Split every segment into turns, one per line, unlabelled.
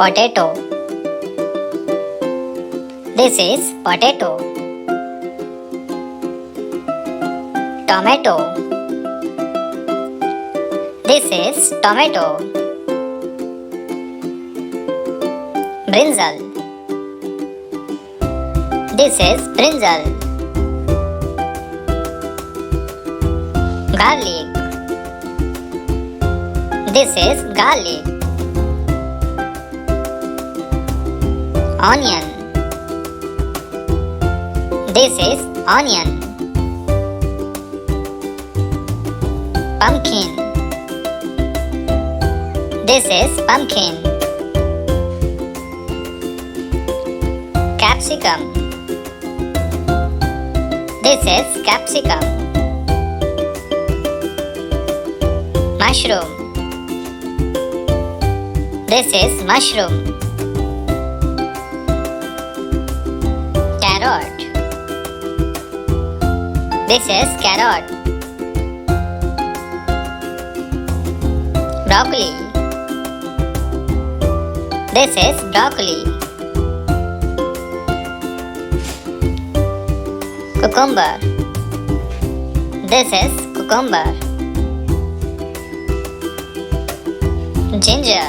Potato. This is potato. Tomato. This is tomato. Brinjal. This is brinjal. Garlic. This is garlic. Onion. This is onion. Pumpkin. This is pumpkin. Capsicum. This is capsicum. Mushroom. This is mushroom. Carote. This is carote. Broccoli. This is broccoli. Cucumber. This is cucumber. Ginger.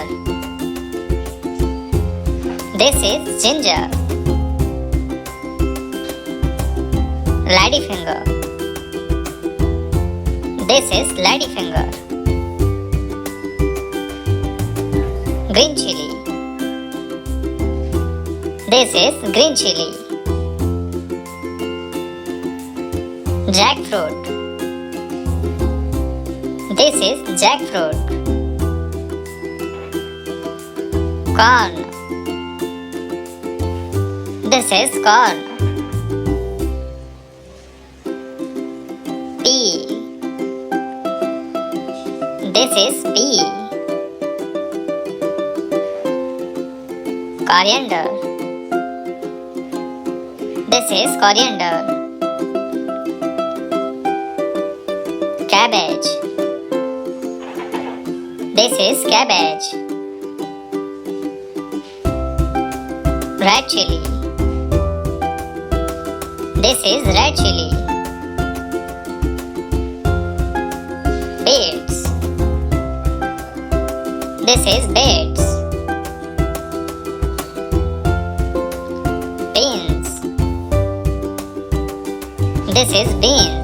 This is ginger. Ladyfinger. This is ladyfinger. Green chilli. This is green chilli. JackFruit. This is JackFruit. Corn. This is corn. Pea. This is pea. Coriander. This is coriander. Cabbage. This is cabbage. Red chilli. This is red chilli. Beets. This is beets. Beans. This is beans.